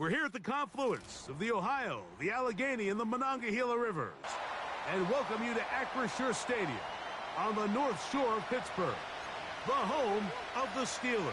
We're here at the confluence of the Ohio, the Allegheny, and the Monongahela Rivers, and welcome you to Acrisure Stadium on the North Shore of Pittsburgh, the home of the Steelers.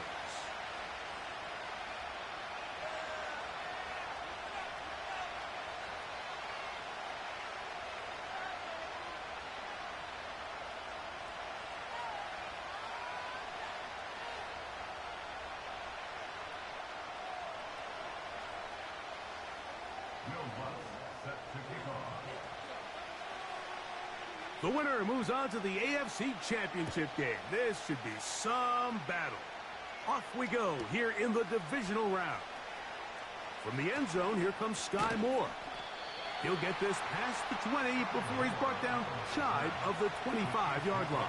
The winner moves on to the AFC Championship game. This should be some battle. Off we go here in the divisional round. From the end zone, here comes Sky Moore. He'll get this past the 20 before he's brought down shy of the 25-yard line.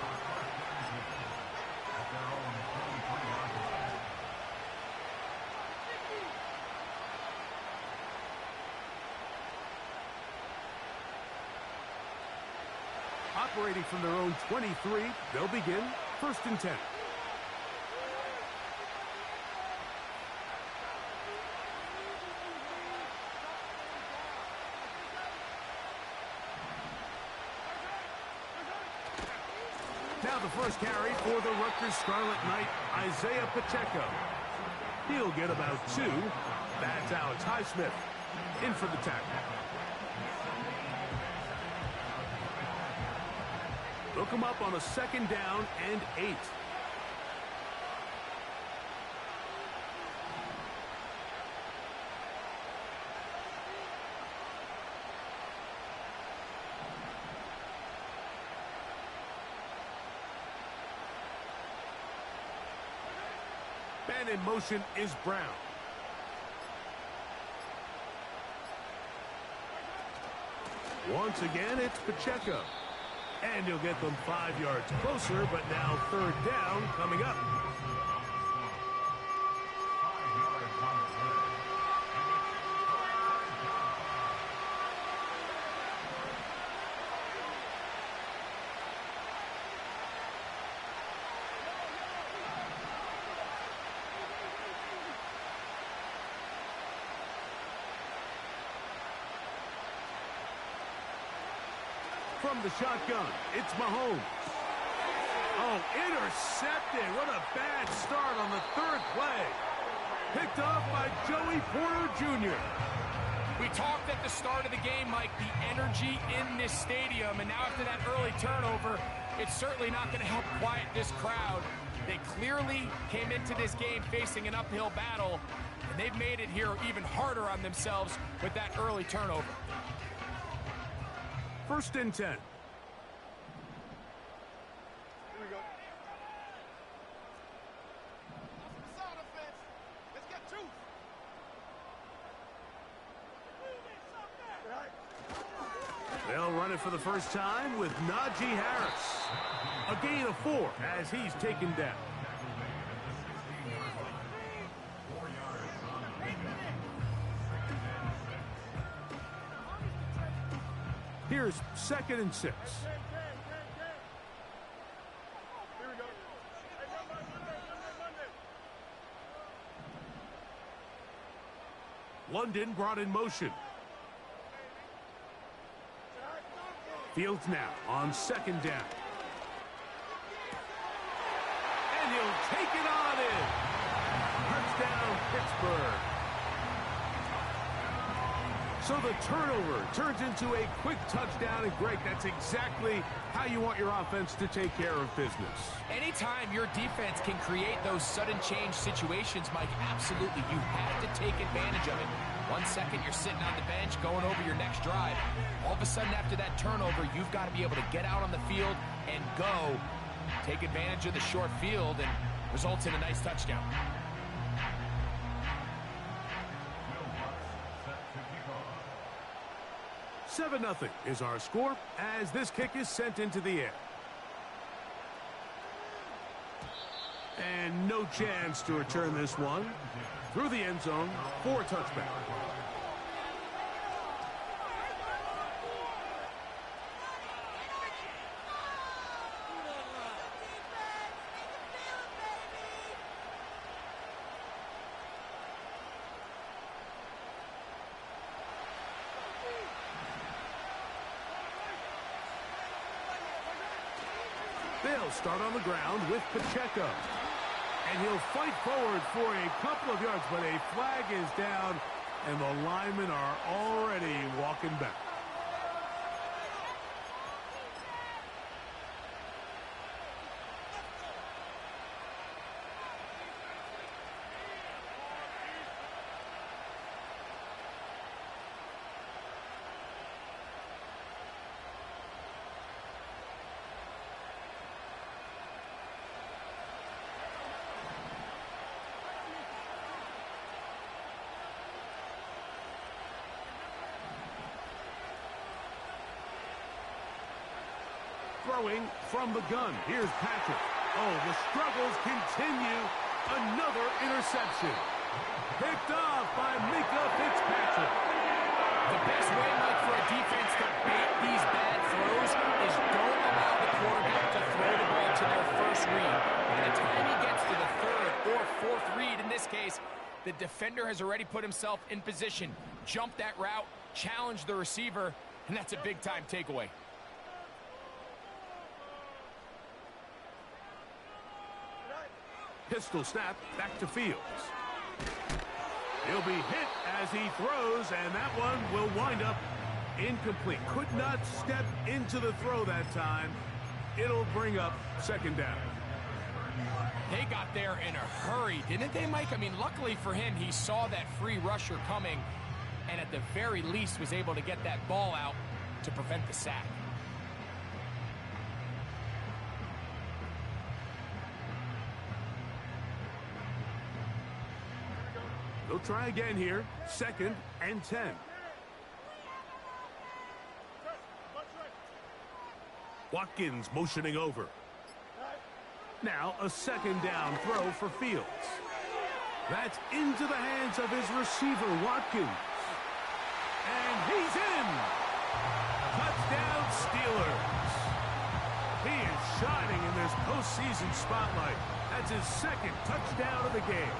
Operating from their own 23, they'll begin 1st and 10. Now the first carry for the Rutgers Scarlet Knight, Isaiah Pacheco. He'll get about 2. That's Alex Highsmith in for the tackle. Look him up on a 2nd down and 8. Man in motion is Brown. Once again, it's Pacheco. And he'll get them 5 yards closer, but now 3rd down coming up. From the shotgun, it's Mahomes. Oh, intercepted. What a bad start on the 3rd play. Picked off by Joey Porter Jr. We talked at the start of the game, Mike, the energy in this stadium, and now after that early turnover, it's certainly not going to help quiet this crowd. They clearly came into this game facing an uphill battle, and they've made it here even harder on themselves with that early turnover. 1st and 10. Here we go. Let's get 2. They'll run it for the first time with Najee Harris. A gain of 4 as he's taken down. Here's 2nd and 6. Here we go. London brought in motion. Fields now on 2nd down. And he'll take it on in. Touchdown, Pittsburgh. So the turnover turns into a quick touchdown, and Greg, that's exactly how you want your offense to take care of business. Anytime your defense can create those sudden change situations, Mike, absolutely, you have to take advantage of it. 1 second, you're sitting on the bench, going over your next drive. All of a sudden, after that turnover, you've got to be able to get out on the field and go. Take advantage of the short field, and results in a nice touchdown. 7-0 is our score as this kick is sent into the air. And no chance to return this one through the end zone for a touchback. They'll start on the ground with Pacheco. And he'll fight forward for a couple of yards, but a flag is down, and the linemen are already walking back. Throwing from the gun. Here's Patrick. Oh, the struggles continue. Another interception. Picked off by Minkah Fitzpatrick. The best way, Mike, for a defense to bait these bad throws is don't allow the quarterback to throw the ball to their first read. By the time he gets to the third or fourth read, in this case, the defender has already put himself in position, jumped that route, challenged the receiver, and that's a big-time takeaway. Pistol snap back to Fields. He'll be hit as he throws, and that one will wind up incomplete. Could not step into the throw that time. It'll bring up second down. They got there in a hurry, didn't they, Mike? I mean, luckily for him, he saw that free rusher coming, and at the very least was able to get that ball out to prevent the sack. They'll try again here. 2nd and 10. Watkins motioning over. Now a second down throw for Fields. That's into the hands of his receiver, Watkins. And he's in. Touchdown, Steelers. He is shining in this postseason spotlight. That's his second touchdown of the game.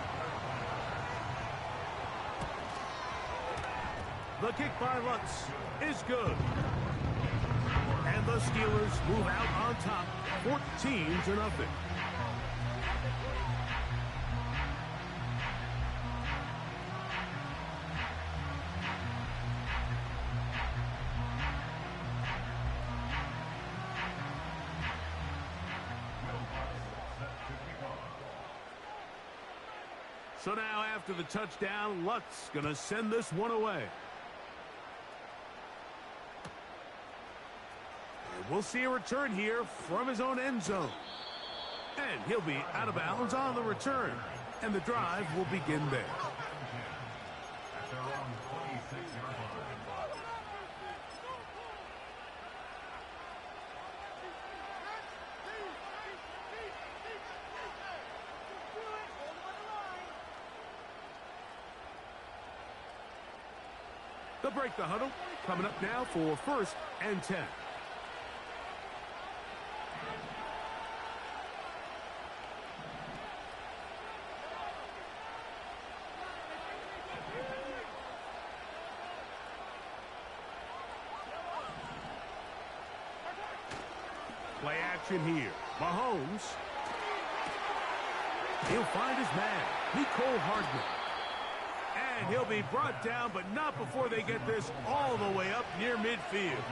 The kick by Lutz is good. And the Steelers move out on top, 14-0. So now after the touchdown, Lutz gonna send this one away. We'll see a return here from his own end zone. And he'll be out of bounds on the return. And the drive will begin there. They'll break the huddle. Coming up now for 1st and 10. Play action here. Mahomes. He'll find his man, Mecole Hardman. And he'll be brought down, but not before they get this all the way up near midfield.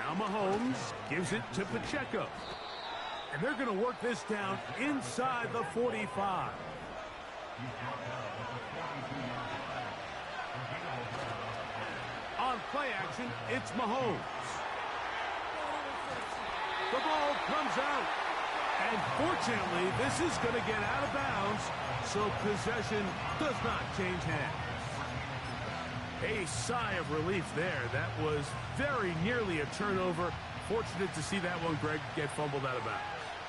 Now Mahomes gives it to Pacheco. And they're going to work this down inside the 45. On play action, it's Mahomes. The ball comes out. And fortunately, this is going to get out of bounds, so possession does not change hands. A sigh of relief there. That was very nearly a turnover. Fortunate to see that one, Greg, get fumbled out of bounds.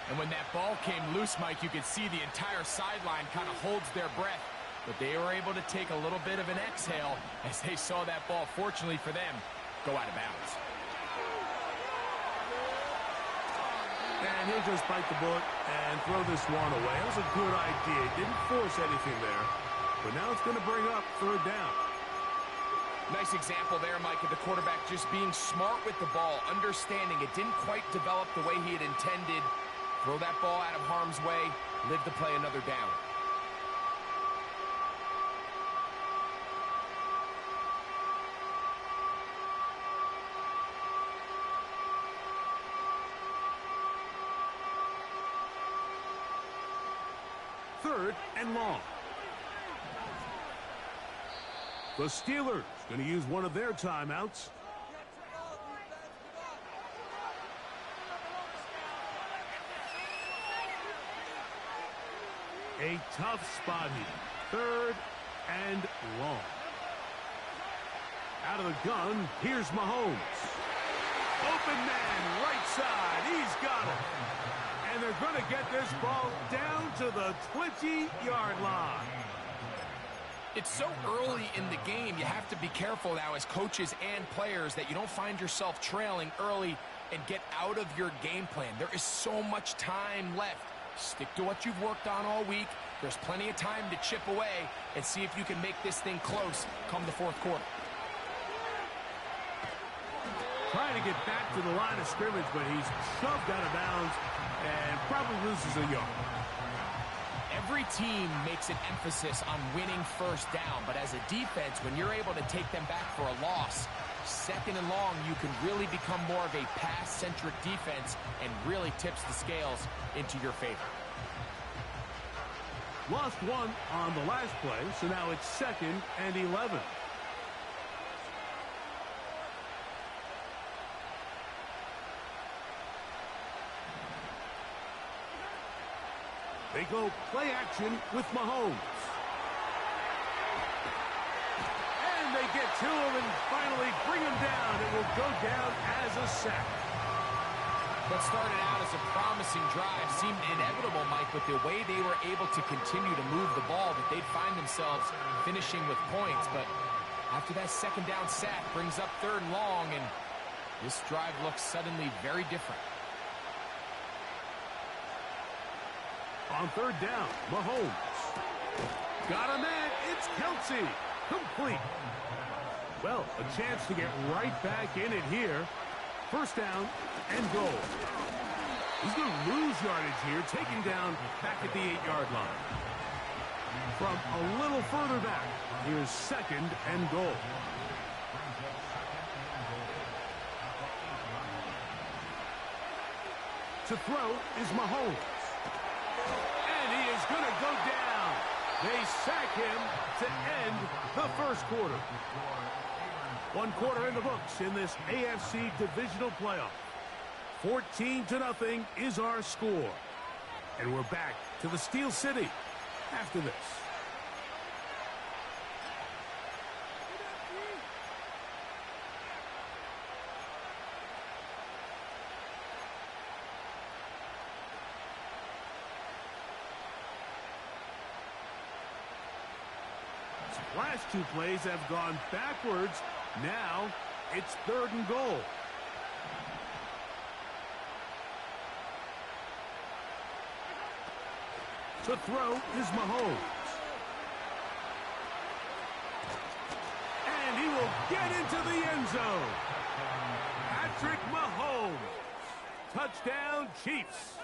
And when that ball came loose, Mike, you could see the entire sideline kind of holds their breath. But they were able to take a little bit of an exhale as they saw that ball, fortunately for them, go out of bounds. And he'll just bite the bullet and throw this one away. That was a good idea. Didn't force anything there. But now it's going to bring up 3rd down. Nice example there, Mike, of the quarterback just being smart with the ball, understanding it didn't quite develop the way he had intended. Throw that ball out of harm's way, live to play another down. Third and long. The Steelers going to use one of their timeouts. A tough spot here. Third and long. Out of the gun, here's Mahomes. Open man, right side. He's got it. And they're going to get this ball down to the 20-yard line. It's so early in the game, you have to be careful now as coaches and players that you don't find yourself trailing early and get out of your game plan. There is so much time left. Stick to what you've worked on all week. There's plenty of time to chip away and see if you can make this thing close come the fourth quarter. Trying to get back to the line of scrimmage, but he's shoved out of bounds and probably loses a yard. Every team makes an emphasis on winning first down, but as a defense, when you're able to take them back for a loss, second and long, you can really become more of a pass-centric defense and really tips the scales into your favor. Lost one on the last play, so now it's 2nd and 11. They go play action with Mahomes. And they get to him and finally bring him down. It will go down as a sack. What started out as a promising drive seemed inevitable, Mike, with the way they were able to continue to move the ball, that they'd find themselves finishing with points. But after that second down sack brings up 3rd and long, and this drive looks suddenly very different. On 3rd down, Mahomes. Got a man. It's Kelce. Complete. Well, a chance to get right back in it here. 1st down and goal. He's going to lose yardage here, taken down back at the 8-yard line. From a little further back, here's 2nd and goal. To throw is Mahomes. And he is going to go down. They sack him to end the 1st quarter. 1 quarter in the books in this AFC divisional playoff. 14-0 is our score. And we're back to the Steel City after this. Last 2 plays have gone backwards. Now it's 3rd and goal. To throw is Mahomes. And he will get into the end zone. Patrick Mahomes. Touchdown, Chiefs.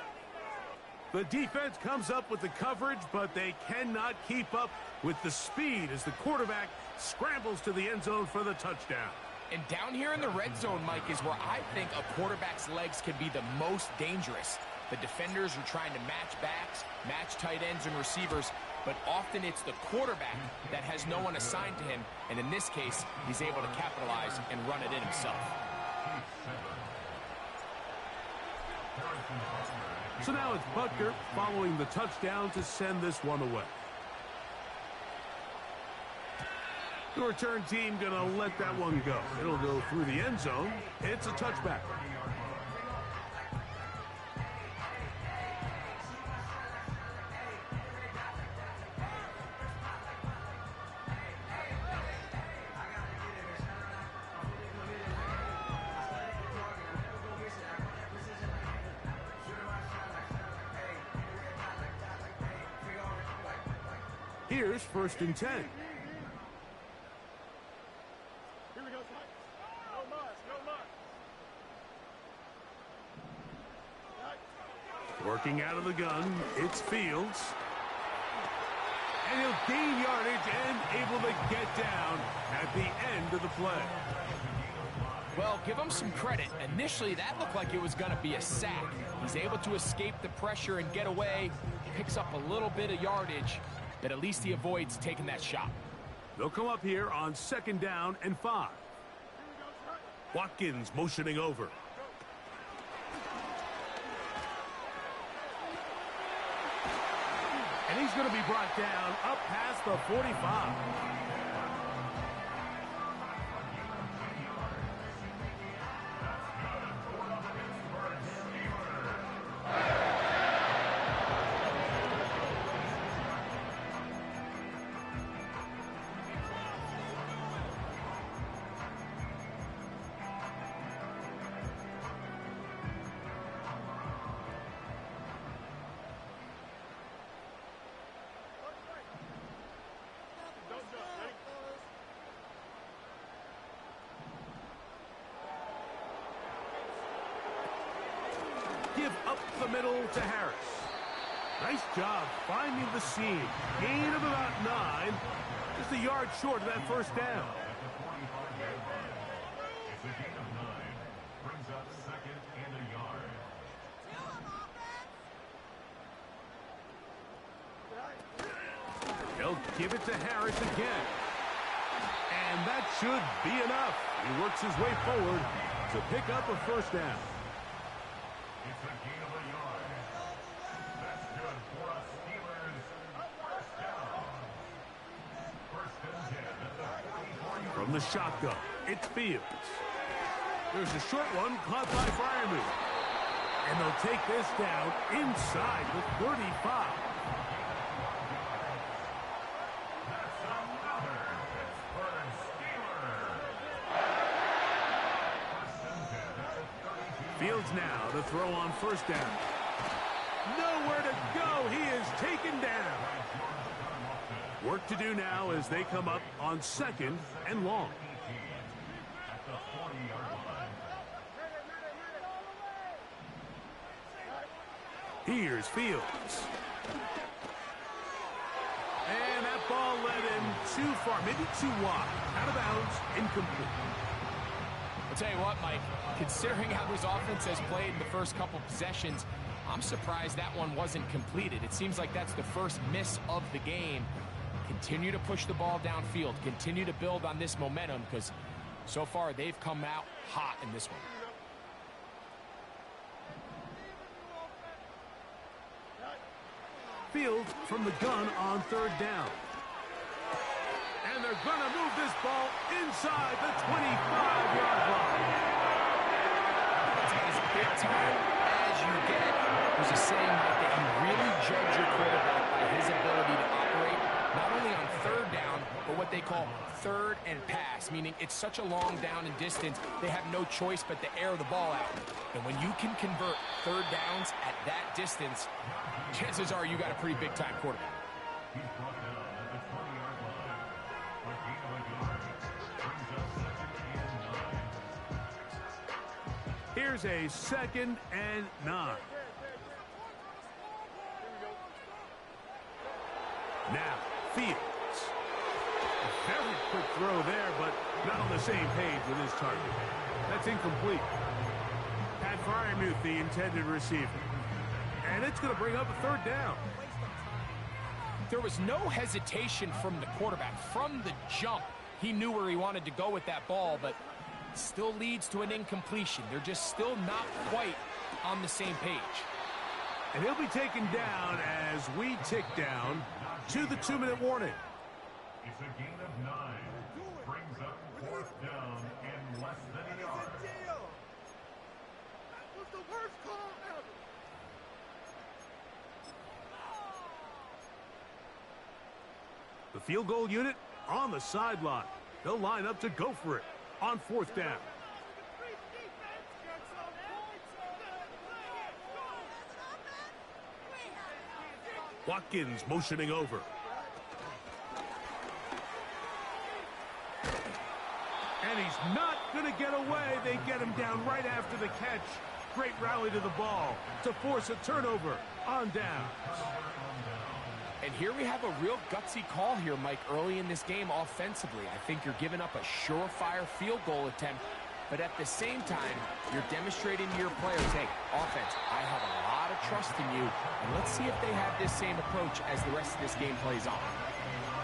The defense comes up with the coverage, but they cannot keep up with the speed as the quarterback scrambles to the end zone for the touchdown. And down here in the red zone, Mike, is where I think a quarterback's legs can be the most dangerous. The defenders are trying to match backs, match tight ends and receivers, but often it's the quarterback that has no one assigned to him, and in this case, he's able to capitalize and run it in himself. So now it's Butker following the touchdown to send this one away. The return team going to let that one go. It'll go through the end zone. It's a touchback. Here's 1st and 10. Working out of the gun, it's Fields. And he'll gain yardage and able to get down at the end of the play. Well, give him some credit. Initially, that looked like it was going to be a sack. He's able to escape the pressure and get away, picks up a little bit of yardage, but at least he avoids taking that shot. They'll come up here on 2nd down and 5. Watkins motioning over. And he's going to be brought down up past the 45. Give up the middle to Harris. Nice job finding the seam. Gain of about 9. Just a yard short of that first down. It's a gain of 9. Brings up 2nd and a yard. They'll give it to Harris again. And that should be enough. He works his way forward to pick up a first down. It's a gain of a yard. That's good for us Steelers. First down. 1st and 10 at the 44-yard. From the shotgun, it's Fields. There's a short one caught by Freiermuth. And they'll take this down inside the 35. That's another Pittsburgh Steeler. 1st and 10 at the 32. Fields now to throw on first down. Nowhere to go. He is taken down. Work to do now as they come up on 2nd and long. At the 40-yard line. Here's Fields. And that ball led him too far, maybe too wide. Out of bounds, incomplete. I'll tell you what, Mike, considering how this offense has played in the first couple possessions, I'm surprised that one wasn't completed. It seems like that's the first miss of the game. Continue to push the ball downfield. Continue to build on this momentum because so far they've come out hot in this one. Fields from the gun on 3rd down. And they're going to move this ball inside the 25-yard line. It's as big time as you get. There's a saying that you really judge your quarterback by his ability to operate not only on 3rd down, but what they call 3rd and pass, meaning it's such a long down and distance, they have no choice but to air the ball out. And when you can convert 3rd downs at that distance, chances are you got a pretty big-time quarterback. He's brought down at the 20-yard line. A gain of a yard. Brings up 2nd and 9. Here's a 2nd and 9. Now, Fields. A very quick throw there, but not on the same page with his target. That's incomplete. Pat Freiermuth, the intended receiver. And it's going to bring up a 3rd down. There was no hesitation from the quarterback. From the jump, he knew where he wanted to go with that ball, but it still leads to an incompletion. They're just still not quite on the same page. And he'll be taken down as we tick down to the 2-minute warning. It's a gain of 9. Brings up 4th down and less than a yard. That was the worst call ever. The field goal unit on the sideline. They'll line up to go for it on 4th down. Watkins motioning over. And he's not going to get away. They get him down right after the catch. Great rally to the ball to force a turnover on down. And here we have a real gutsy call here, Mike, early in this game offensively. I think you're giving up a surefire field goal attempt, but at the same time, you're demonstrating to your players, hey, offense, I have a lot of trust in you, and let's see if they have this same approach as the rest of this game plays on.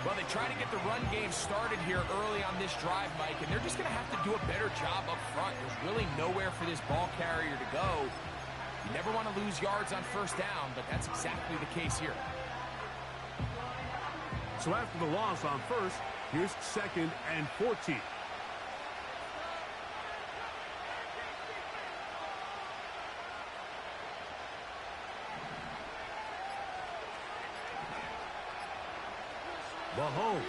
Well, they try to get the run game started here early on this drive, Mike, and they're just going to have to do a better job up front. There's really nowhere for this ball carrier to go. You never want to lose yards on first down, but that's exactly the case here. So after the loss on first, here's 2nd and 14. Mahomes.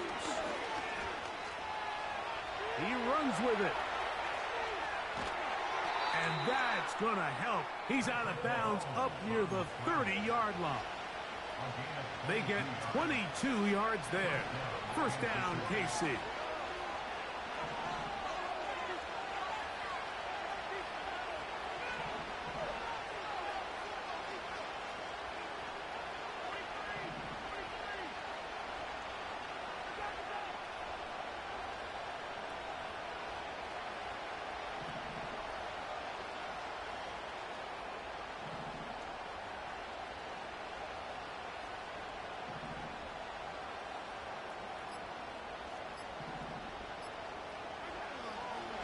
He runs with it. And that's going to help. He's out of bounds up near the 30-yard line. They get 22 yards there. First down, KC.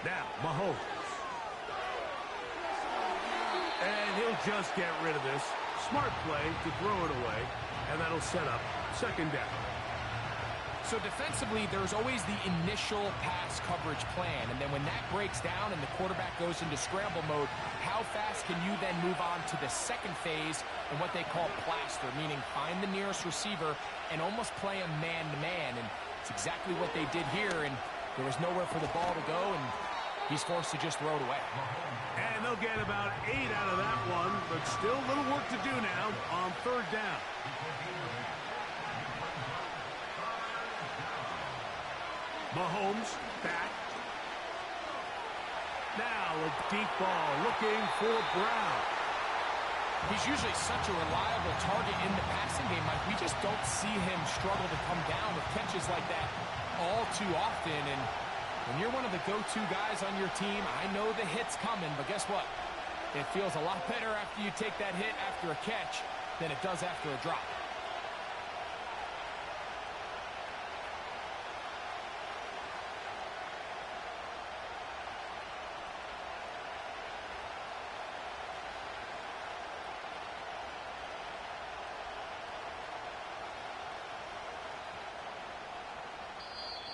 Now, Mahomes. And he'll just get rid of this. Smart play to throw it away, and that'll set up 2nd down. So defensively, there's always the initial pass coverage plan, and then when that breaks down and the quarterback goes into scramble mode, how fast can you then move on to the second phase and what they call plaster, meaning find the nearest receiver and almost play a man-to-man, and it's exactly what they did here, and there was nowhere for the ball to go, and he's forced to just throw it away. And they'll get about 8 out of that one, but still a little work to do now on 3rd down. Mahomes back. Now a deep ball looking for Brown. He's usually such a reliable target in the passing game, Mike. We just don't see him struggle to come down with catches like that all too often, and when you're one of the go-to guys on your team, I know the hit's coming, but guess what? It feels a lot better after you take that hit after a catch than it does after a drop.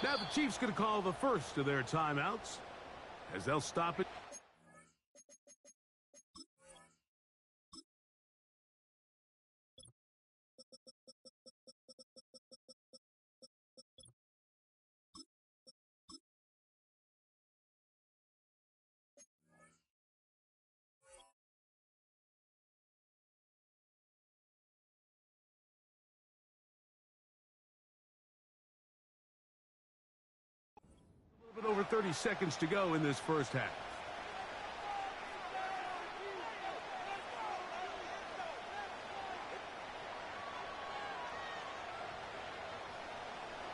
Now the Chiefs going to call the first of their timeouts as they'll stop it. With over 30 seconds to go in this first half.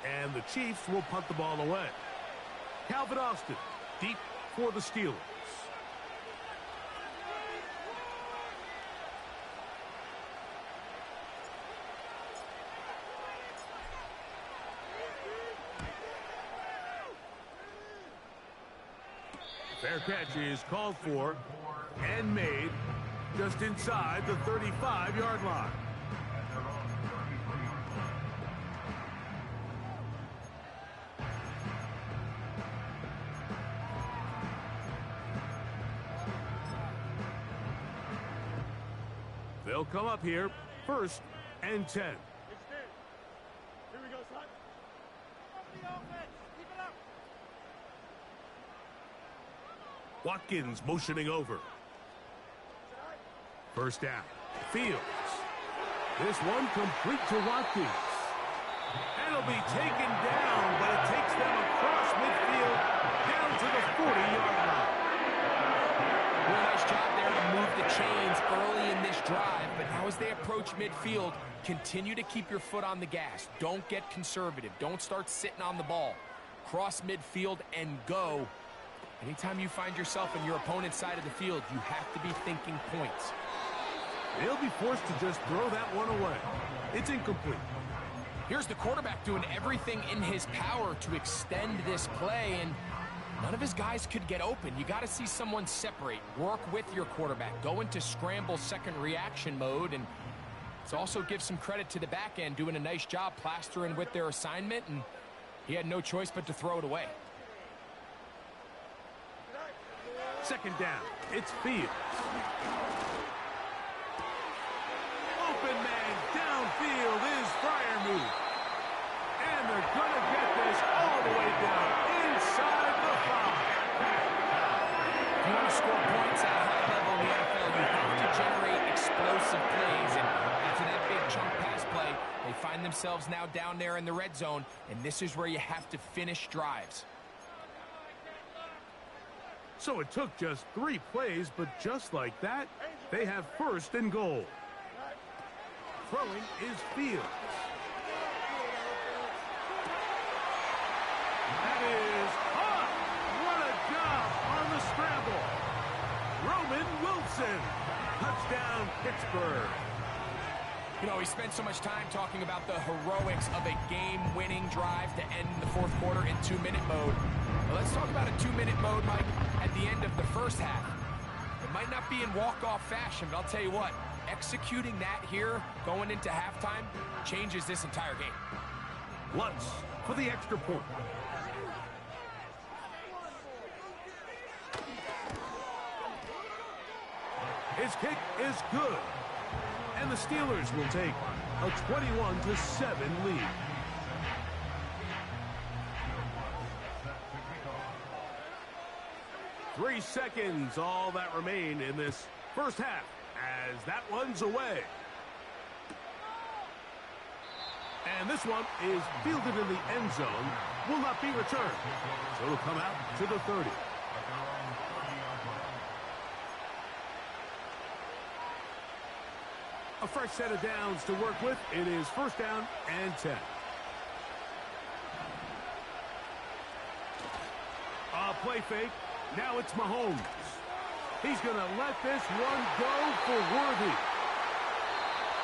And the Chiefs will punt the ball away. Calvin Austin, deep for the Steelers. Fair catch is called for and made just inside the 35-yard line. They'll come up here, 1st and 10. Here we go, son. Up the offense. Keep it up. Watkins motioning over. 1st down. Fields. This one complete to Watkins. And it'll be taken down, but it takes them across midfield down to the 40-yard line. Real nice job there to move the chains early in this drive, but now as they approach midfield, continue to keep your foot on the gas. Don't get conservative. Don't start sitting on the ball. Cross midfield and go. Anytime you find yourself in your opponent's side of the field, you have to be thinking points. They'll be forced to just throw that one away. It's incomplete. Here's the quarterback doing everything in his power to extend this play, and none of his guys could get open. You got to see someone separate, work with your quarterback, go into scramble second reaction mode, and let's also give some credit to the back end doing a nice job plastering with their assignment, and he had no choice but to throw it away. Second down. It's Fields. Open man downfield is Freiermuth. And they're going to get this all the way down inside the 5. If you want to score points at a high level in the NFL, you have to generate explosive plays. And after that big chunk pass play, they find themselves now down there in the red zone. And this is where you have to finish drives. So it took just 3 plays, but just like that, they have first and goal. Throwing is Fields. That is hot. What a job on the scramble. Roman Wilson. Touchdown, Pittsburgh. You know, we spent so much time talking about the heroics of a game-winning drive to end the fourth quarter in 2-minute mode. Well, let's talk about a 2-minute mode, Mike, at the end of the first half. It might not be in walk-off fashion, but I'll tell you what, executing that here, going into halftime, changes this entire game. Lutz for the extra point. His kick is good. And the Steelers will take a 21-7 lead. Three seconds, all that remain in this first half, as that one's away. And this one is fielded in the end zone, will not be returned. So it'll come out to the 30. A fresh set of downs to work with. It is first down and 10. A play fake. Now it's Mahomes. He's going to let this one go for Worthy.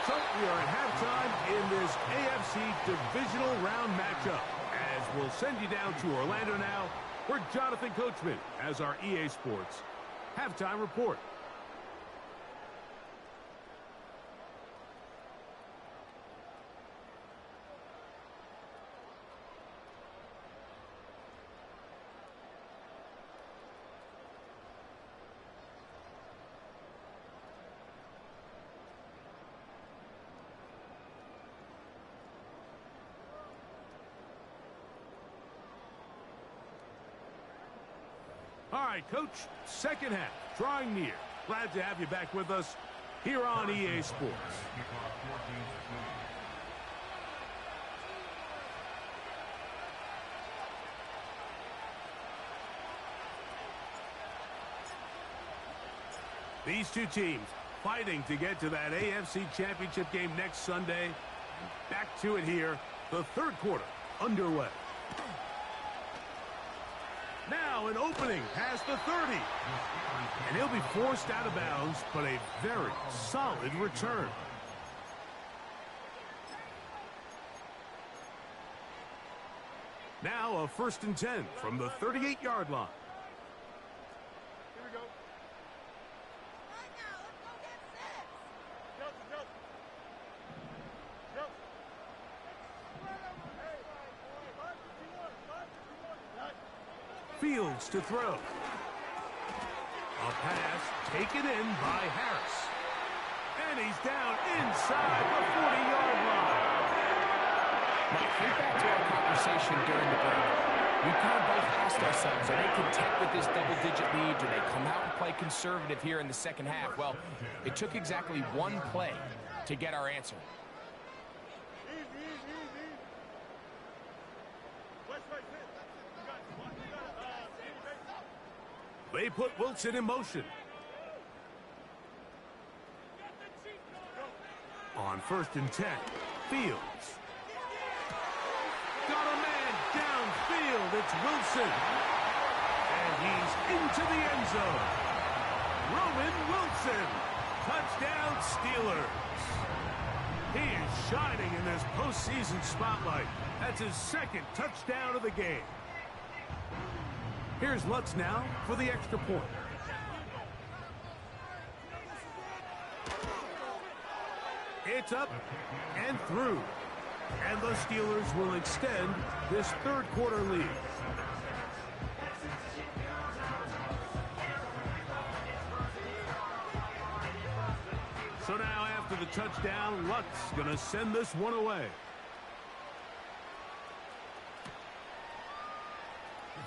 So we are at halftime in this AFC divisional round matchup, as we'll send you down to Orlando now, where Jonathan Coachman has our EA Sports halftime report. All right, Coach, second half, drawing near. Glad to have you back with us here on EA Sports. These two teams fighting to get to that AFC Championship game next Sunday. Back to it here, the third quarter underway. Now an opening past the 30. And he'll be forced out of bounds, but a very solid return. Now a 1st and 10 from the 38-yard line. Here we go. Right now, let's go get 6. Joseph, Joseph. Joseph. Hey, boy. 5-51. Fields to throw. A pass taken in by Harris. And he's down inside the 40-yard line. Now, think back to our conversation during the break. We kind of both asked ourselves, are they content with this double-digit lead? Do they come out and play conservative here in the second half? Well, it took exactly one play to get our answer. Easy, easy, easy. West right fit. You got They put Wilson in motion. Get the Chiefs first and 10. Fields. Got a man downfield. It's Wilson. And he's into the end zone. Roman Wilson. Touchdown Steelers. He is shining in this postseason spotlight. That's his second touchdown of the game. Here's Lutz now for the extra point. It's up and through. And the Steelers will extend this third quarter lead. So now after the touchdown, Lutz going to send this one away.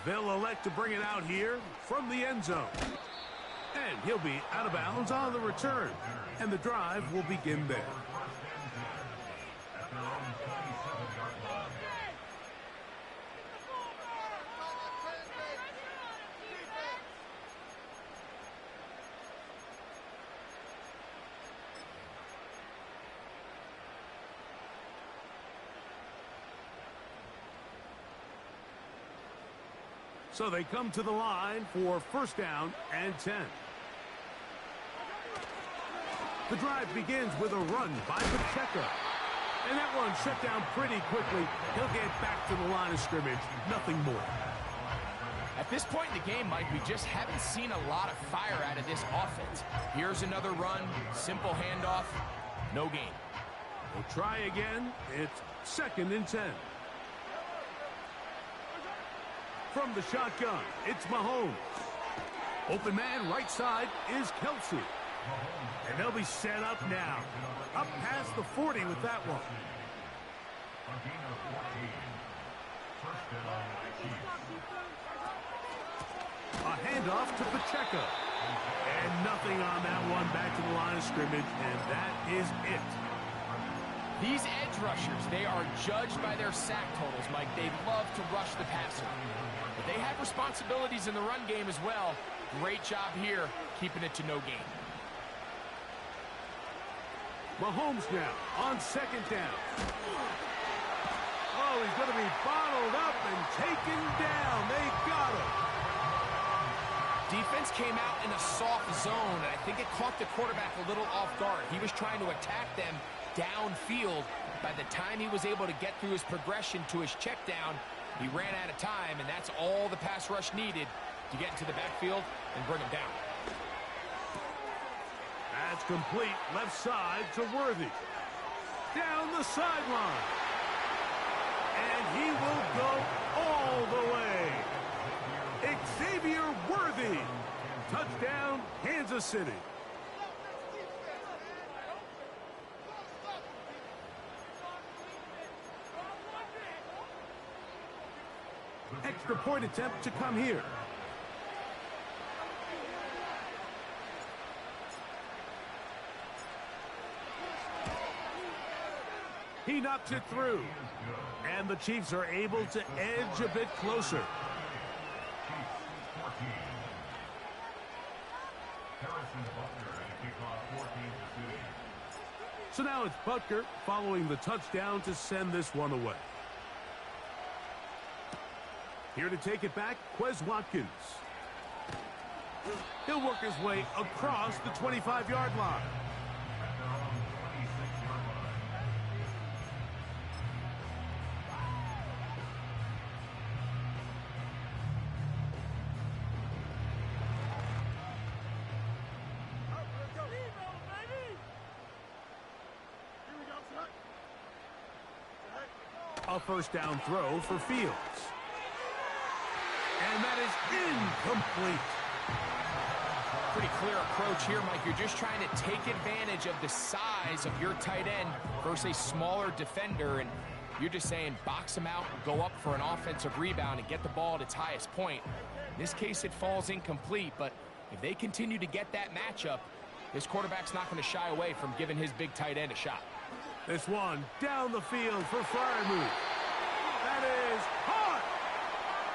They'll elect to bring it out here from the end zone. And he'll be out of bounds on the return. And the drive will begin there. So they come to the line for first down and 10. The drive begins with a run by Pacheco. And that one shut down pretty quickly. He'll get back to the line of scrimmage. Nothing more. At this point in the game, Mike, we just haven't seen a lot of fire out of this offense. Here's another run, simple handoff, no gain. We'll try again. It's second and 10. From the shotgun, it's Mahomes. Open man right side is Kelsey. And they'll be set up now. Up past the 40 with that one. A handoff to Pacheco. And nothing on that one back to the line of scrimmage, and that is it. These edge rushers, they are judged by their sack totals, Mike. They love to rush the passer. But they have responsibilities in the run game as well. Great job here, keeping it to no gain. Mahomes now on second down. Oh, he's going to be bottled up and taken down. They got him. Defense came out in a soft zone, and I think it caught the quarterback a little off guard. He was trying to attack them downfield. By the time he was able to get through his progression to his check down, he ran out of time, and that's all the pass rush needed to get into the backfield and bring him down. That's complete left side to Worthy. Down the sideline. And he will go all the way. Xavier Worthy. Touchdown, Kansas City. Extra point attempt to come here. He knocks it through. And the Chiefs are able to edge a bit closer. So now it's Butker following the touchdown to send this one away. Here to take it back, Quez Watkins. He'll work his way across the 25-yard line. A first down throw for Fields. And that is incomplete. Pretty clear approach here, Mike. You're just trying to take advantage of the size of your tight end versus a smaller defender, and you're just saying box him out, go up for an offensive rebound, and get the ball at its highest point. In this case, it falls incomplete, but if they continue to get that matchup, this quarterback's not going to shy away from giving his big tight end a shot. This one down the field for Freiermuth. That is hard.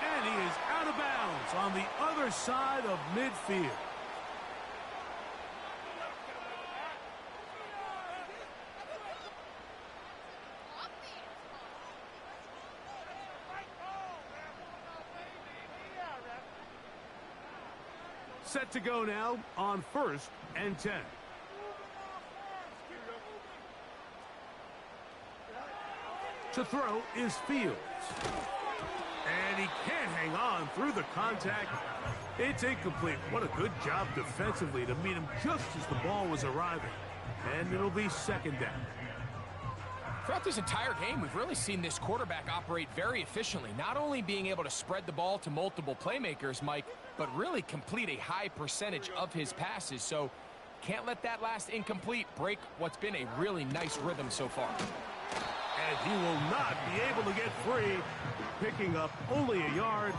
And he is out of bounds on the other side of midfield. Set to go now on 1st and 10. To throw is Fields. And he can't hang on through the contact. It's incomplete. What a good job defensively to meet him just as the ball was arriving. And it'll be 2nd down. Throughout this entire game, we've really seen this quarterback operate very efficiently, not only being able to spread the ball to multiple playmakers, Mike, but really complete a high percentage of his passes. So can't let that last incomplete break what's been a really nice rhythm so far. And he will not be able to get free, picking up only a yard.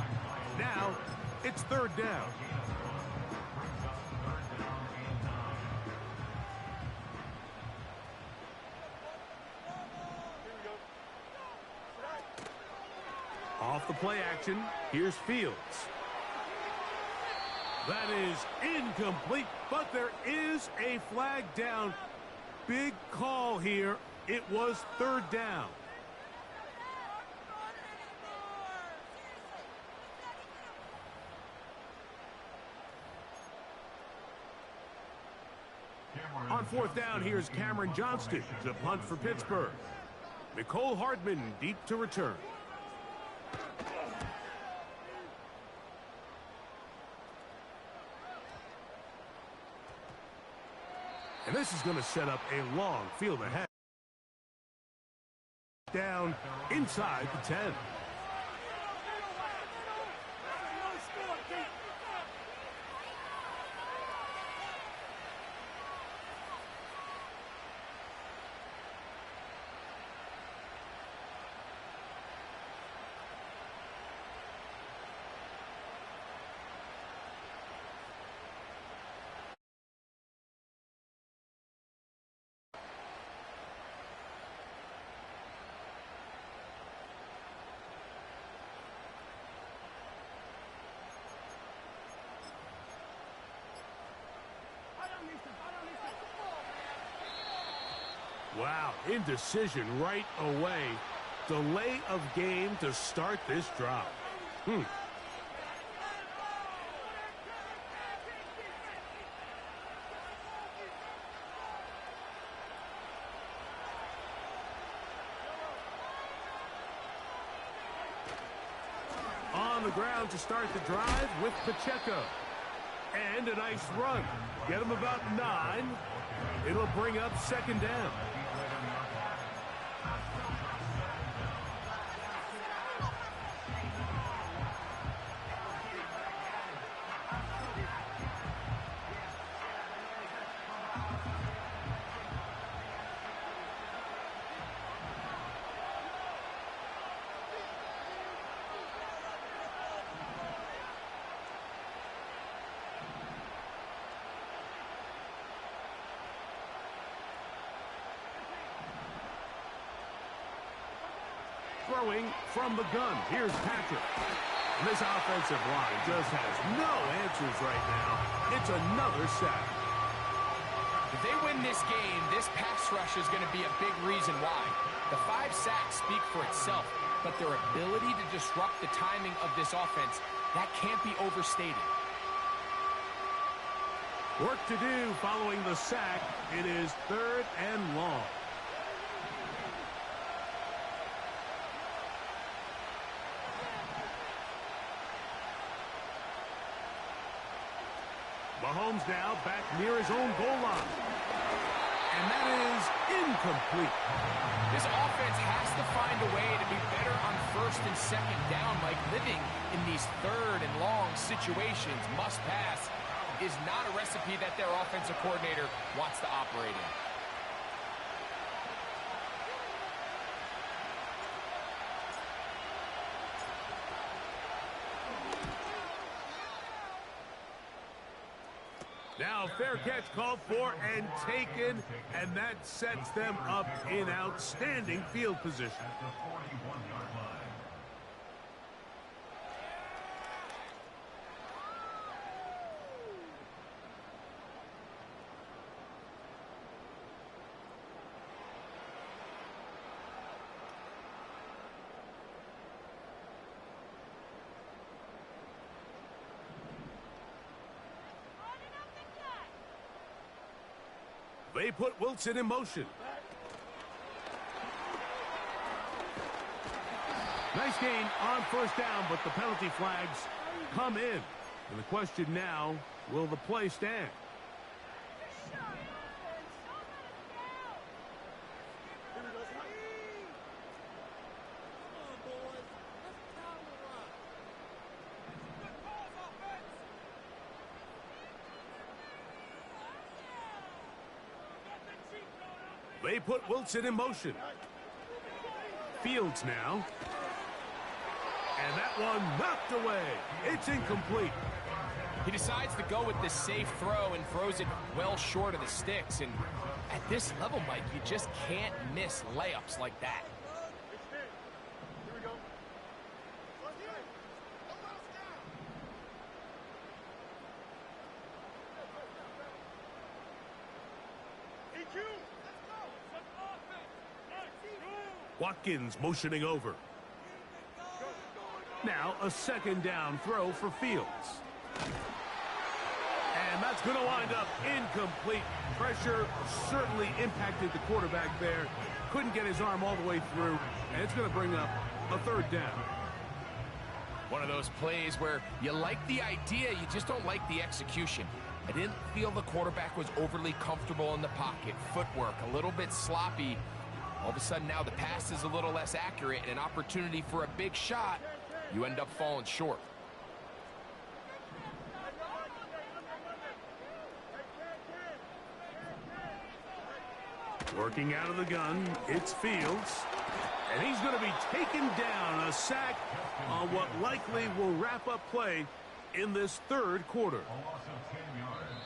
Now it's 3rd down. Off the play action, here's Fields. That is incomplete, but there is a flag down. Big call here. It was 3rd down. On 4th down, here's Cameron Johnston to punt for Pittsburgh. Nicole Hardman deep to return. And this is going to set up a long field ahead. Down inside the 10. Wow, indecision right away. Delay of game to start this drive. On the ground to start the drive with Pacheco. And a nice run. Get him about 9. It'll bring up 2nd down. Throwing from the gun. Here's Patrick. And this offensive line just has no answers right now. It's another sack. If they win this game, this pass rush is going to be a big reason why. The 5 sacks speak for itself, but their ability to disrupt the timing of this offense, that can't be overstated. Work to do following the sack. It is 3rd and long. Mahomes now back near his own goal line. And that is incomplete. This offense has to find a way to be better on 1st and 2nd down, like living in these 3rd and long situations. Must pass is not a recipe that their offensive coordinator wants to operate in. Now fair catch called for and taken, and that sets them up in outstanding field position. At the 41-yard line. They put Wilson in motion. Nice gain on first down, but the penalty flags come in. And the question now, will the play stand? They put Wilson in motion. Fields now. And that one knocked away. It's incomplete. He decides to go with the safe throw and throws it well short of the sticks. And at this level, Mike, you just can't miss layups like that. Here we go. Watkins motioning over. Now a second down throw for Fields. And that's going to wind up incomplete. Pressure certainly impacted the quarterback there. Couldn't get his arm all the way through. And it's going to bring up a third down. One of those plays where you like the idea, you just don't like the execution. I didn't feel the quarterback was overly comfortable in the pocket. Footwork a little bit sloppy. All of a sudden now the pass is a little less accurate and an opportunity for a big shot. You end up falling short. Working out of the gun, it's Fields. And he's going to be taken down. A sack on what likely will wrap up play in this third quarter. A loss of 10 yards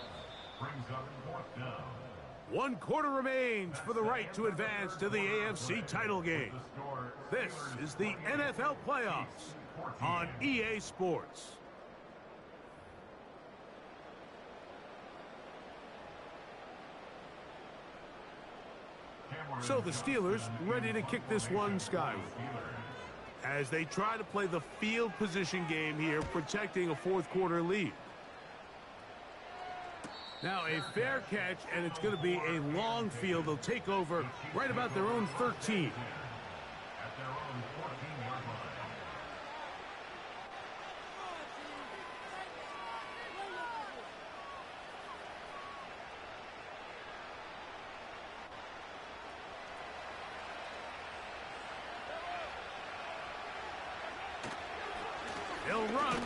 brings up fourth down. 1 quarter remains for the right to advance to the AFC title game. This is the NFL playoffs on EA Sports. So the Steelers ready to kick this one skyward as they try to play the field position game here, protecting a fourth quarter lead. Now a fair catch, and it's going to be a long field. They'll take over right about their own 13. At their own 14-yard line. He'll run.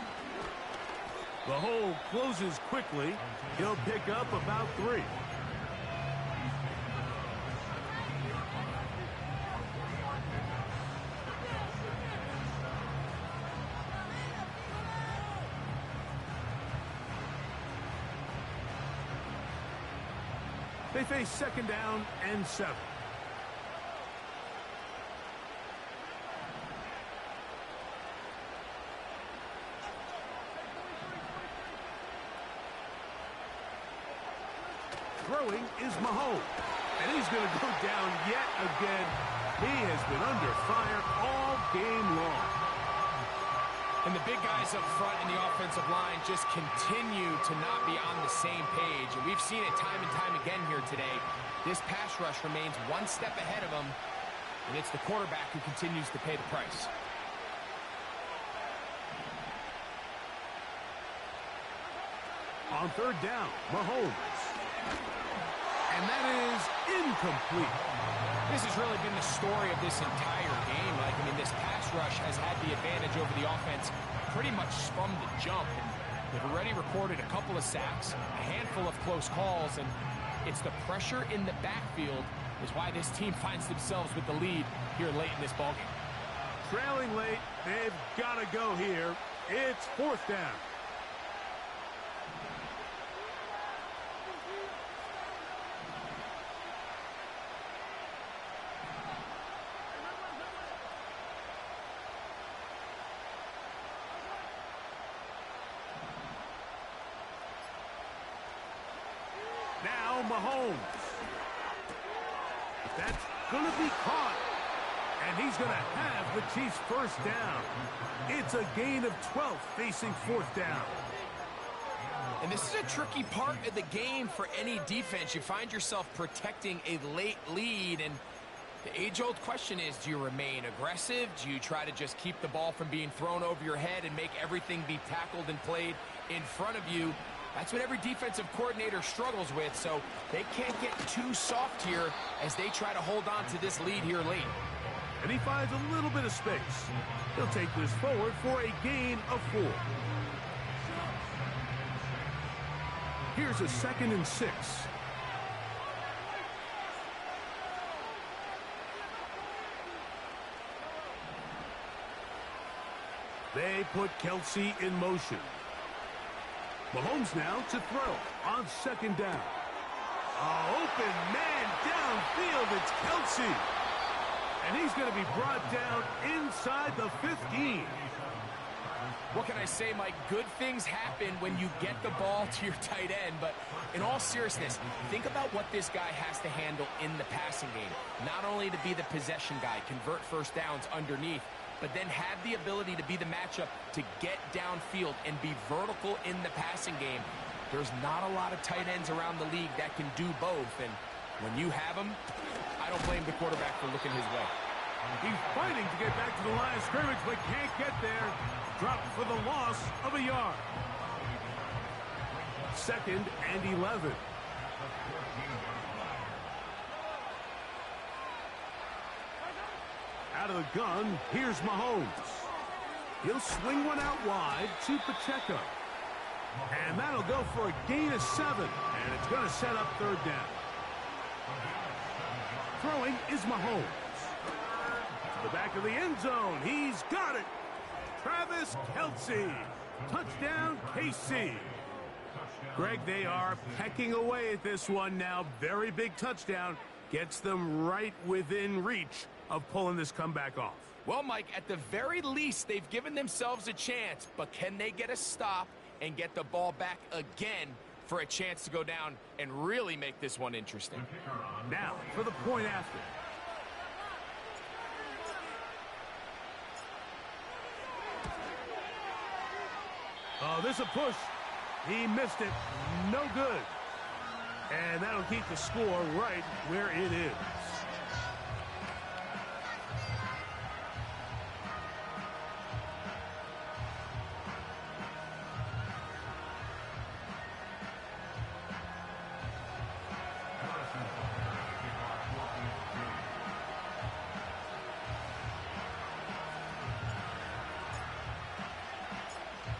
The hole closes quickly. He'll pick up about 3. They face second down and 7. Throwing is Mahomes, and he's going to go down yet again. He has been under fire all game long. And the big guys up front in the offensive line just continue to not be on the same page. And we've seen it time and time again here today. This pass rush remains one step ahead of them, and it's the quarterback who continues to pay the price. On third down, Mahomes. And that is incomplete. This has really been the story of this entire game. Like, I mean, this pass rush has had the advantage over the offense pretty much from the jump. And they've already recorded a couple of sacks, a handful of close calls, and it's the pressure in the backfield is why this team finds themselves with the lead here late in this ballgame. Trailing late, they've got to go here. It's fourth down. Now Mahomes. That's going to be caught. And he's going to have the Chiefs first down. It's a gain of 12 facing fourth down. And this is a tricky part of the game for any defense. You find yourself protecting a late lead, and the age-old question is, do you remain aggressive? Do you try to just keep the ball from being thrown over your head and make everything be tackled and played in front of you? That's what every defensive coordinator struggles with, so they can't get too soft here as they try to hold on to this lead here late. And he finds a little bit of space. He'll take this forward for a gain of 4. Here's a 2nd and 6. They put Kelce in motion. Mahomes now to throw on 2nd down. Open man downfield. It's Kelce. And he's going to be brought down inside the 15. What can I say, Mike? Good things happen when you get the ball to your tight end, but in all seriousness, think about what this guy has to handle in the passing game. Not only to be the possession guy, convert first downs underneath, but then have the ability to be the matchup to get downfield and be vertical in the passing game. There's not a lot of tight ends around the league that can do both, and when you have them, I don't blame the quarterback for looking his way. He's fighting to get back to the line of scrimmage, but can't get there. Dropped for the loss of a yard. 2nd and 11. Out of the gun, here's Mahomes. He'll swing one out wide to Pacheco. And that'll go for a gain of 7. And it's going to set up 3rd down. Throwing is Mahomes. To the back of the end zone. He's got it. Travis Kelce. Touchdown, KC. Greg, they are pecking away at this one now. Very big touchdown. Gets them right within reach of pulling this comeback off. Well, Mike, at the very least, they've given themselves a chance. But can they get a stop and get the ball back again for a chance to go down and really make this one interesting? Now, for the point after. Oh, this is a push. He missed it. No good. And that'll keep the score right where it is.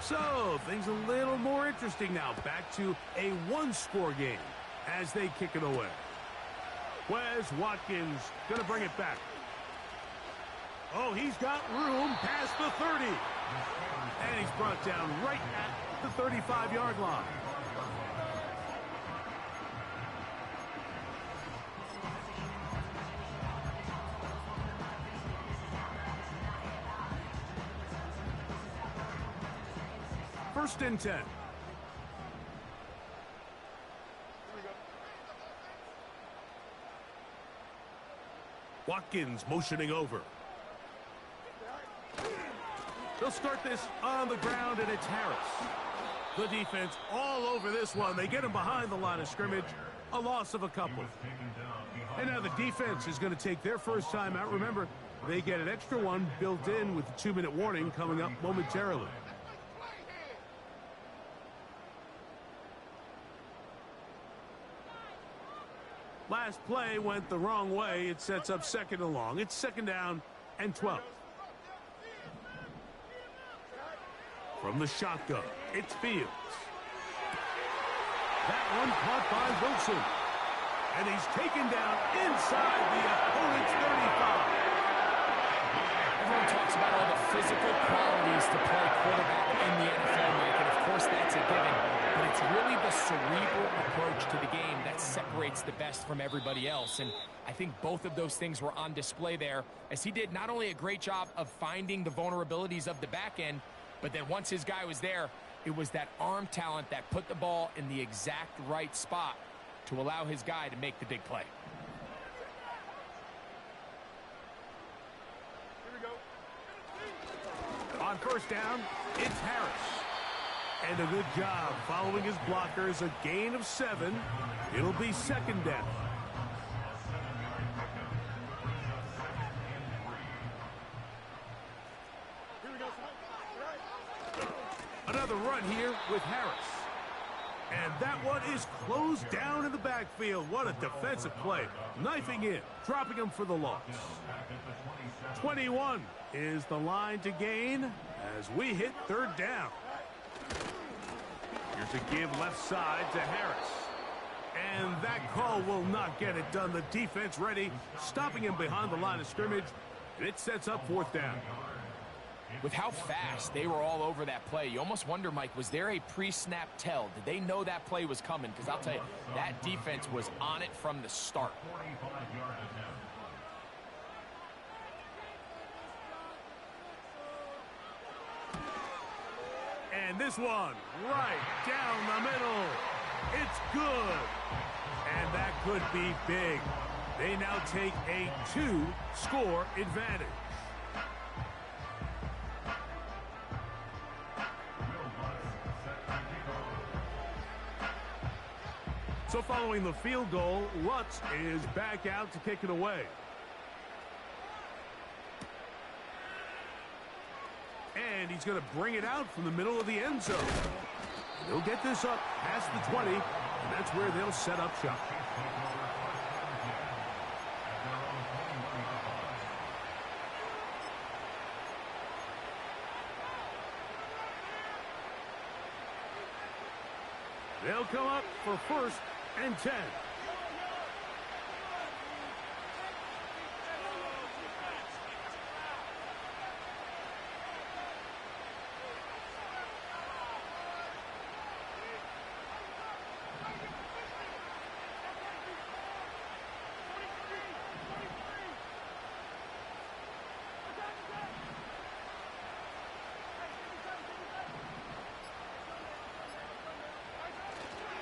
So, things a little more interesting now. Back to a one-score game as they kick it away. Wes Watkins going to bring it back. Oh, he's got room past the 30. And he's brought down right at the 35-yard line. First and 10. Watkins motioning over. They'll start this on the ground, and it's Harris. The defense all over this one. They get him behind the line of scrimmage. A loss of a couple. And now the defense is going to take their first time out. Remember, they get an extra one built in with the 2-minute warning coming up momentarily. Last play went the wrong way. It sets up 2nd and long. It's 2nd down and 12. From the shotgun, it's Fields. That one caught by Wilson. And he's taken down inside the opponent's 35. Everyone talks about all the physical qualities to play quarterback in the NFL, Mike, and of course that's a given. But it's really the cerebral approach to the game that separates the best from everybody else. And I think both of those things were on display there, as he did not only a great job of finding the vulnerabilities of the back end, but then once his guy was there, it was that arm talent that put the ball in the exact right spot to allow his guy to make the big play. On first down, it's Harris. And a good job following his blockers. A gain of 7. It'll be second down. Another run here with Harris. And that one is closed down in the backfield. What a defensive play. Knifing in, dropping him for the loss. 21 is the line to gain as we hit third down. Here's a give left side to Harris. And that call will not get it done. The defense ready, stopping him behind the line of scrimmage. And it sets up fourth down. With how fast they were all over that play, you almost wonder, Mike, was there a pre-snap tell? Did they know that play was coming? Because I'll tell you, that defense was on it from the start. And this one, right down the middle. It's good. And that could be big. They now take a 2-score advantage. So following the field goal, Lutz is back out to kick it away. And he's going to bring it out from the middle of the end zone. They'll get this up past the 20, and that's where they'll set up shop. They'll come up for first and 10.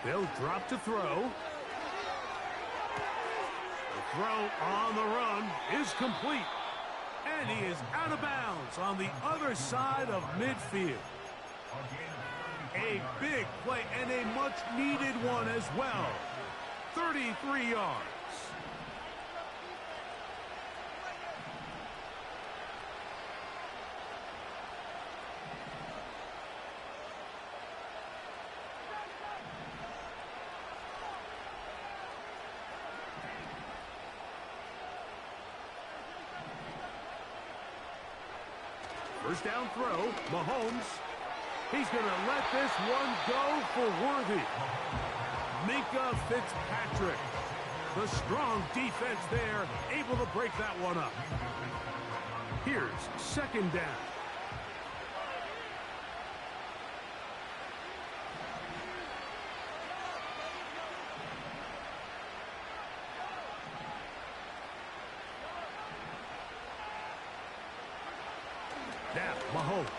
They'll drop to throw. The throw on the run is complete. And he is out of bounds on the other side of midfield. A big play and a much-needed one as well. 33 yards. First down throw, Mahomes. He's going to let this one go for Worthy. Minkah Fitzpatrick. The strong defense there, able to break that one up. Here's second down. Now, Mahomes.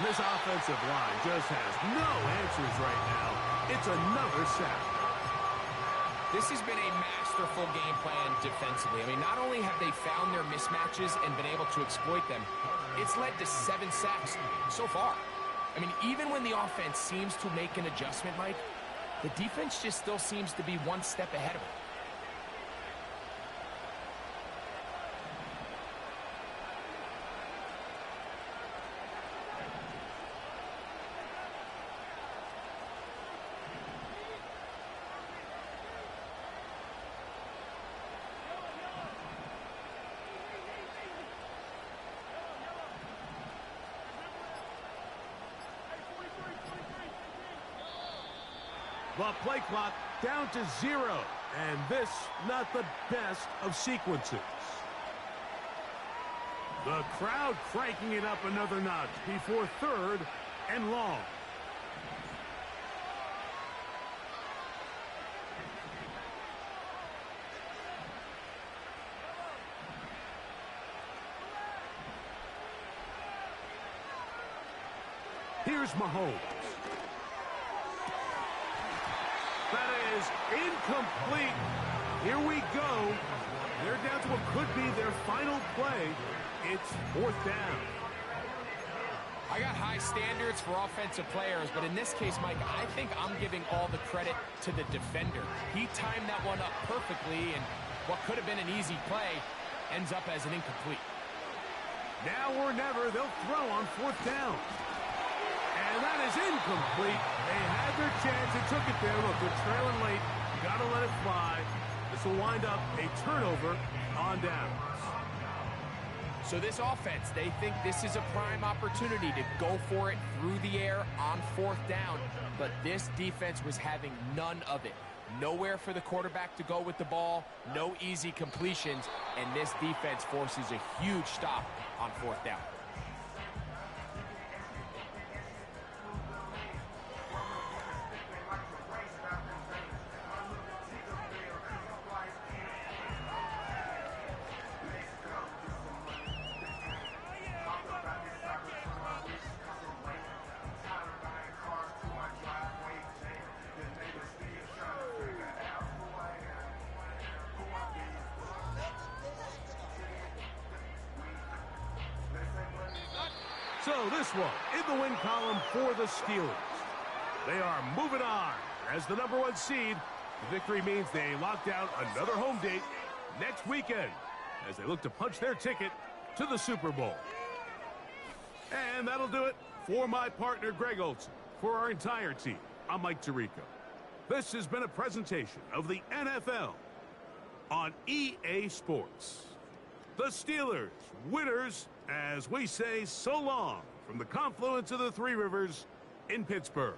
This offensive line just has no answers right now. It's another sack. This has been a masterful game plan defensively. I mean, not only have they found their mismatches and been able to exploit them, it's led to 7 sacks so far. I mean, even when the offense seems to make an adjustment, Mike, the defense just still seems to be one step ahead of it. The play clock down to 0. And this, not the best of sequences. The crowd cranking it up another notch before third and long. Here's Mahomes. That is incomplete. Here we go. They're down to what could be their final play. It's fourth down. I got high standards for offensive players, but in this case, Mike, I think I'm giving all the credit to the defender. He timed that one up perfectly, and what could have been an easy play ends up as an incomplete. Now or never, they'll throw on 4th down. And that is incomplete. They had their chance and took it there. Look, they're trailing late. Got to let it fly. This will wind up a turnover on downs. So this offense, they think this is a prime opportunity to go for it through the air on 4th down. But this defense was having none of it. Nowhere for the quarterback to go with the ball, no easy completions, and this defense forces a huge stop on 4th down. So this one in the win column for the Steelers. They are moving on as the #1 seed. The victory means they locked down another home date next weekend as they look to punch their ticket to the Super Bowl. And that'll do it for my partner, Greg Olson. For our entire team, I'm Mike Tirico. This has been a presentation of the NFL on EA Sports. The Steelers, winners, as we say so long from the confluence of the Three Rivers in Pittsburgh.